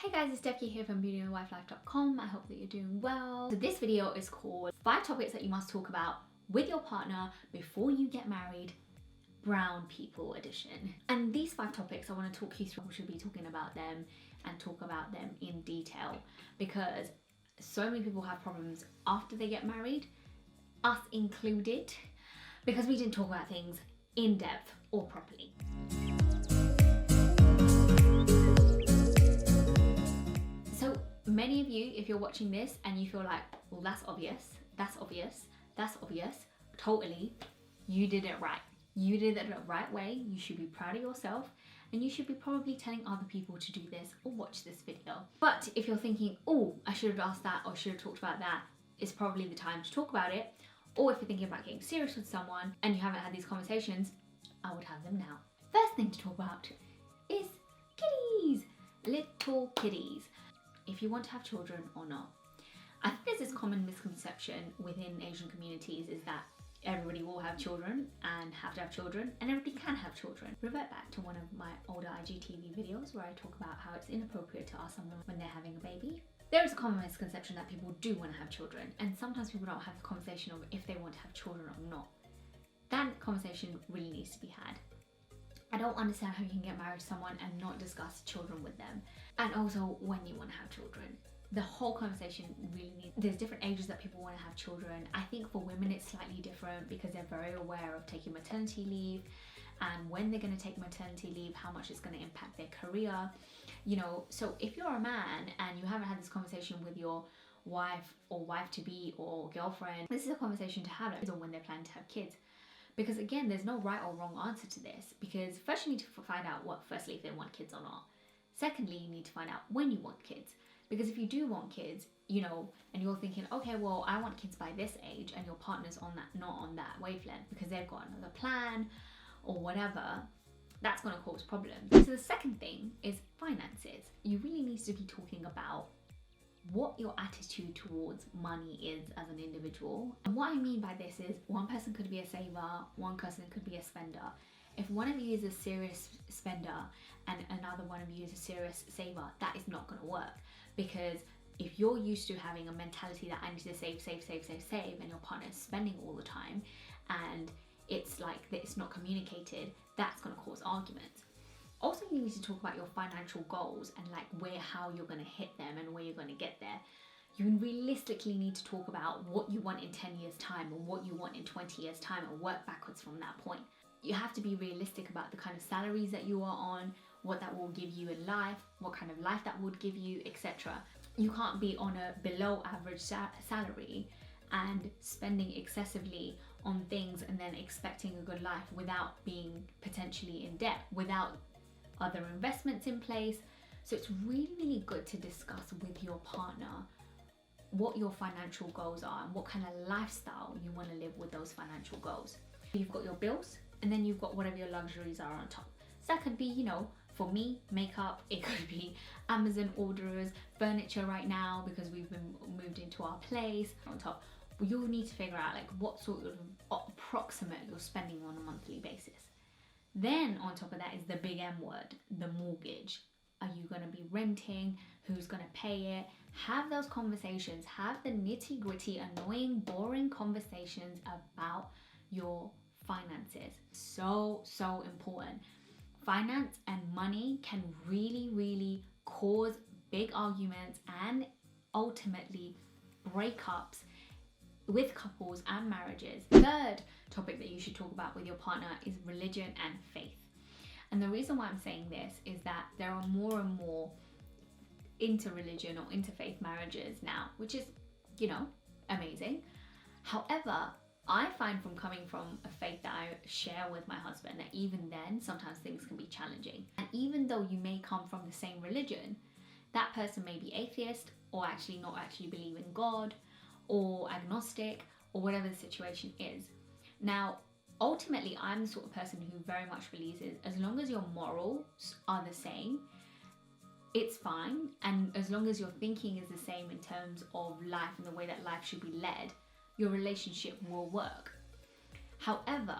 Hey guys, it's Decky here from beautyandwifelife.com. I hope that you're doing well. So this video is called 5 topics that you must talk about with your partner before you get married, brown people edition. And these 5 topics I want to talk you through. We should be talking about them and talk about them in detail because so many people have problems after they get married, us included, because we didn't talk about things in depth or properly. So many of you, if you're watching this and you feel like, well, that's obvious, totally, you did it right. You did it the right way. You should be proud of yourself and you should be probably telling other people to do this or watch this video. But if you're thinking, oh, I should have asked that or should have talked about that, it's probably the time to talk about it. Or if you're thinking about getting serious with someone and you haven't had these conversations, I would have them now. First thing to talk about is kitties, little kitties. If you want to have children or not. I think there's this common misconception within Asian communities is that everybody will have children and have to have children and everybody can have children. Revert back to one of my older IGTV videos where I talk about how it's inappropriate to ask someone when they're having a baby. There is a common misconception that people do want to have children and sometimes people don't have the conversation of if they want to have children or not. That conversation really needs to be had. I don't understand how you can get married to someone and not discuss children with them. And also when you want to have children. The whole conversation really needs, there's different ages that people want to have children. I think for women it's slightly different because they're very aware of taking maternity leave and when they're going to take maternity leave, how much it's going to impact their career. You know, so if you're a man and you haven't had this conversation with your wife or wife-to-be or girlfriend, this is a conversation to have like, when they're planning to have kids. Because again, there's no right or wrong answer to this because first you need to find out firstly, if they want kids or not. Secondly, you need to find out when you want kids. Because if you do want kids, you know, and you're thinking, okay, well, I want kids by this age and your partner's on that, not on that wavelength because they've got another plan or whatever, that's going to cause problems. So the second thing is finances. You really need to be talking about what your attitude towards money is as an individual. And what I mean by this is one person could be a saver, one person could be a spender. If one of you is a serious spender and another one of you is a serious saver, that is not going to work. Because if you're used to having a mentality that I need to save, and your partner is spending all the time, and it's like it's not communicated, that's going to cause arguments. Also, you need to talk about your financial goals and like how you're going to hit them and where you're going to get there. You realistically need to talk about what you want in 10 years time or what you want in 20 years time and work backwards from that point. You have to be realistic about the kind of salaries that you are on, what that will give you in life, what kind of life that would give you, etc. You can't be on a below average salary and spending excessively on things and then expecting a good life without being potentially in debt, without other investments in place. So it's really, really good to discuss with your partner what your financial goals are and what kind of lifestyle you want to live with those financial goals. You've got your bills and then you've got whatever your luxuries are on top. So that could be, you know, for me, makeup, it could be Amazon orders, furniture right now because we've been moved into our place on top. You'll need to figure out like what sort of approximate you're spending on a monthly basis. Then on top of that is the big M word, the mortgage. Are you going to be renting? Who's going to pay it? Have those conversations. Have the nitty gritty, annoying, boring conversations about your finances. So important. Finance and money can really, really cause big arguments and ultimately breakups with couples and marriages. Third topic that you should talk about with your partner is religion and faith. And the reason why I'm saying this is that there are more and more interreligion or interfaith marriages now, which is, you know, amazing. However, I find from coming from a faith that I share with my husband that even then sometimes things can be challenging. And even though you may come from the same religion, that person may be atheist or actually not actually believe in God or agnostic or whatever the situation is. Now, ultimately, I'm the sort of person who very much believes is as long as your morals are the same, it's fine. And as long as your thinking is the same in terms of life and the way that life should be led, your relationship will work. However,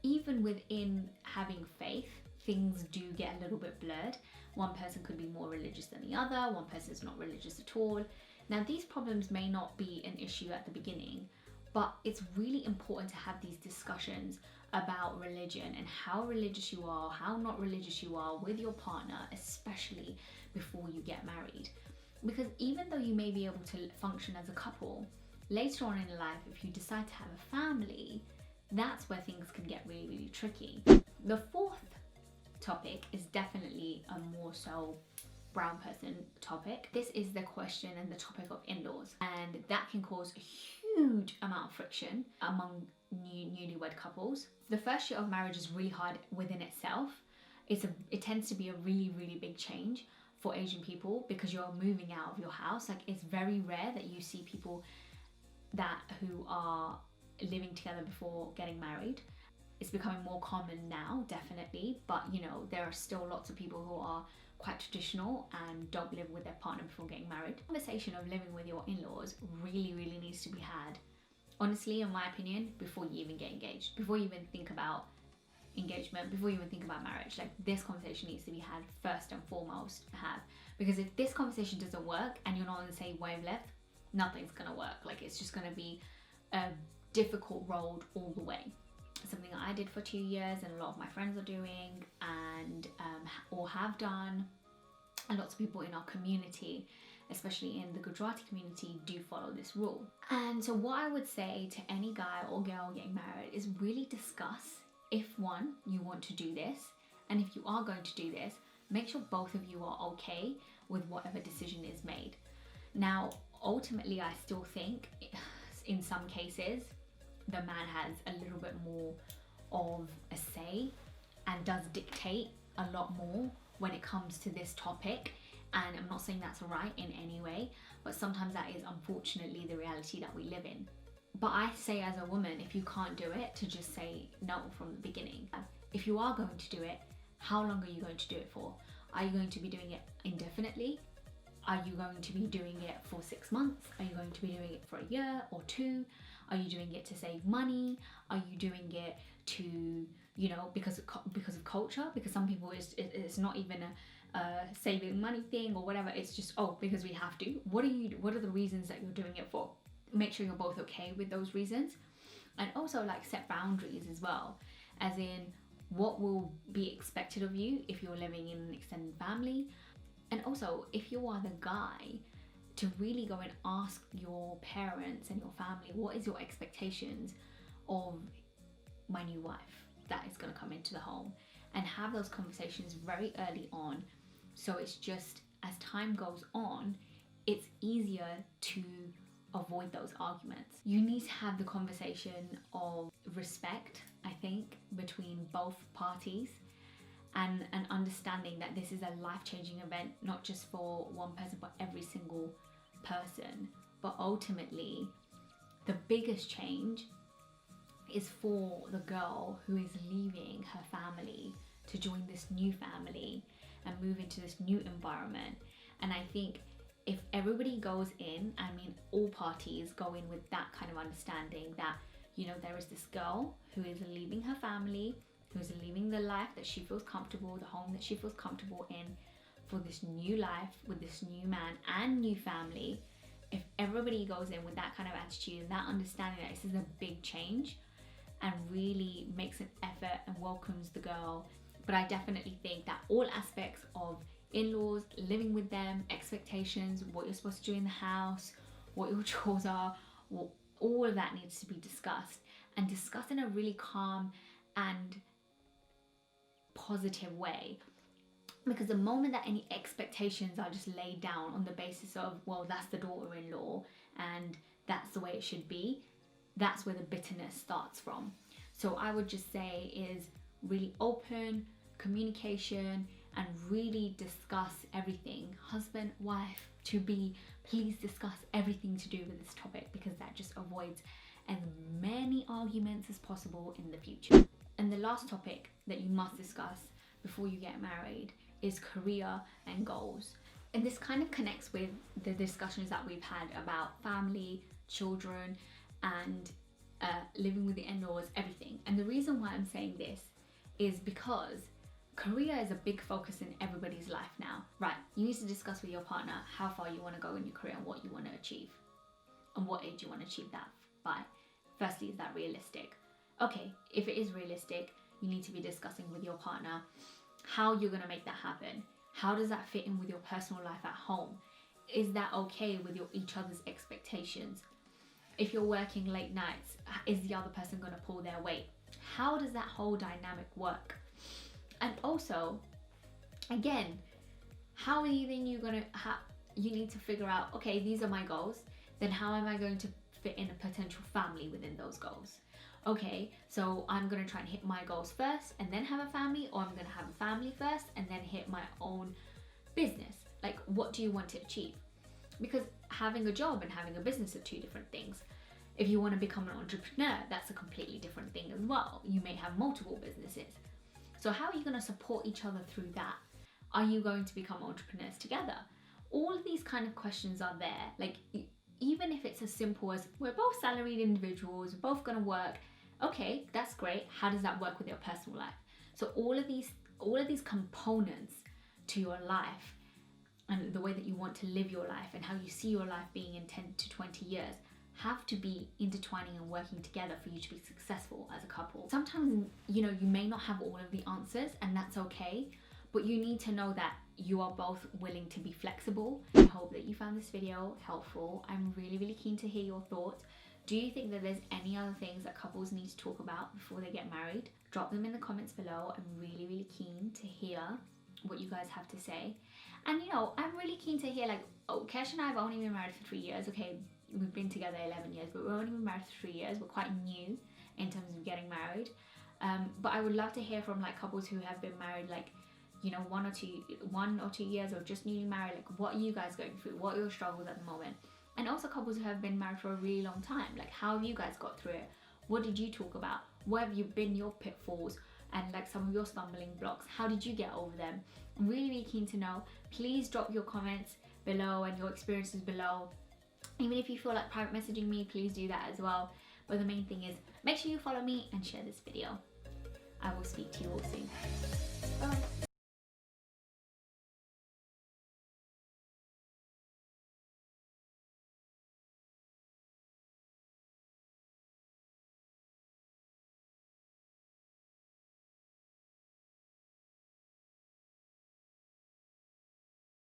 even within having faith, things do get a little bit blurred. One person could be more religious than the other, one person is not religious at all. Now, these problems may not be an issue at the beginning, but it's really important to have these discussions about religion and how religious you are, how not religious you are with your partner, especially before you get married. Because even though you may be able to function as a couple, later on in life, if you decide to have a family, that's where things can get really, really tricky. The fourth topic is definitely a more so brown person topic. This is the question and the topic of in-laws, and that can cause a huge amount of friction among newlywed couples. The first year of marriage is really hard within itself. It tends to be a really, really big change for Asian people because you're moving out of your house. Like, it's very rare that you see people who are living together before getting married. It's becoming more common now, definitely, but you know, there are still lots of people who are quite traditional and don't live with their partner before getting married. The conversation of living with your in-laws really, really needs to be had, honestly, in my opinion, before you even get engaged, before you even think about engagement, before you even think about marriage. Like, this conversation needs to be had first and foremost because if this conversation doesn't work and you're not on the same wavelength, nothing's gonna work. Like, it's just gonna be a difficult road all the way. Something that I did for 2 years and a lot of my friends are doing and or have done, and lots of people in our community, especially in the Gujarati community, do follow this rule. And so what I would say to any guy or girl getting married is really discuss if, one, you want to do this, and if you are going to do this, make sure both of you are okay with whatever decision is made. Now, ultimately, I still think in some cases the man has a little bit more of a say and does dictate a lot more when it comes to this topic. And I'm not saying that's right in any way, but sometimes that is unfortunately the reality that we live in. But I say, as a woman, if you can't do it, to just say no from the beginning. If you are going to do it, how long are you going to do it for? Are you going to be doing it indefinitely? Are you going to be doing it for 6 months? Are you going to be doing it for a year or 2? Are you doing it to save money? Are you doing it to, you know, because of culture? Because some people it's not even a saving money thing or whatever. It's just, oh, because we have to. What are the reasons that you're doing it for? Make sure you're both okay with those reasons. And also, like, set boundaries as well, as in what will be expected of you if you're living in an extended family. And also, if you are the guy, to really go and ask your parents and your family, what is your expectations of my new wife that is going to come into the home, and have those conversations very early on. So it's just, as time goes on, it's easier to avoid those arguments. You need to have the conversation of respect, I think, between both parties, and an understanding that this is a life-changing event, not just for one person, but every single person. But ultimately, the biggest change is for the girl who is leaving her family to join this new family and move into this new environment. And I think if everybody goes in, I mean all parties go in with that kind of understanding that, you know, there is this girl who is leaving her family, who's leaving the life that she feels comfortable, the home that she feels comfortable in, for this new life with this new man and new family. If everybody goes in with that kind of attitude and that understanding that this is a big change, and really makes an effort and welcomes the girl. But I definitely think that all aspects of in-laws, living with them, expectations, what you're supposed to do in the house, what your chores are, all of that needs to be discussed, and discussed in a really calm and positive way. Because the moment that any expectations are just laid down on the basis of, well, that's the daughter-in-law and that's the way it should be, that's where the bitterness starts from. So I would just say is really open communication and really discuss everything. Husband, wife, to be, please discuss everything to do with this topic, because that just avoids as many arguments as possible in the future. And the last topic that you must discuss before you get married is career and goals. And this kind of connects with the discussions that we've had about family, children, and living with the in-laws, everything. And the reason why I'm saying this is because Career is a big focus in everybody's life now. Right, you need to discuss with your partner how far you want to go in your career and what you want to achieve and what age you want to achieve that by. Firstly, is that realistic? Okay, if it is realistic, you need to be discussing with your partner how you're going to make that happen. How does that fit in with your personal life at home? Is that okay with each other's expectations? If you're working late nights, is the other person going to pull their weight? How does that whole dynamic work? And also, again, how are you then you need to figure out, okay, these are my goals, then how am I going to fit in a potential family within those goals? Okay, so I'm going to try and hit my goals first and then have a family, or I'm going to have a family first and then hit my own business. Like, what do you want to achieve? Because having a job and having a business are two different things. If you want to become an entrepreneur, that's a completely different thing as well. You may have multiple businesses. So how are you going to support each other through that? Are you going to become entrepreneurs together? All of these kind of questions are there. Like, even if it's as simple as we're both salaried individuals, we're both going to work. Okay, that's great. How does that work with your personal life? So all of these components to your life and the way that you want to live your life and how you see your life being in 10 to 20 years have to be intertwining and working together for you to be successful as a couple. Sometimes, you may not have all of the answers, and that's okay, but you need to know that you are both willing to be flexible. I hope that you found this video helpful. I'm really, really keen to hear your thoughts. Do you think that there's any other things that couples need to talk about before they get married? Drop them in the comments below. I'm really, really keen to hear what you guys have to say. And I'm really keen to hear, Kesh and I have only been married for 3 years. Okay, we've been together 11 years, but we've only been married for 3 years. We're quite new in terms of getting married. But I would love to hear from couples who have been married 1 or 2 years, or just newly married. What are you guys going through? What are your struggles at the moment? And also couples who have been married for a really long time. How have you guys got through it? What did you talk about? What have you been your pitfalls and some of your stumbling blocks? How did you get over them? I'm really, really keen to know. Please drop your comments below and your experiences below. Even if you feel like private messaging me, please do that as well. But the main thing is, make sure you follow me and share this video. I will speak to you all soon. Bye.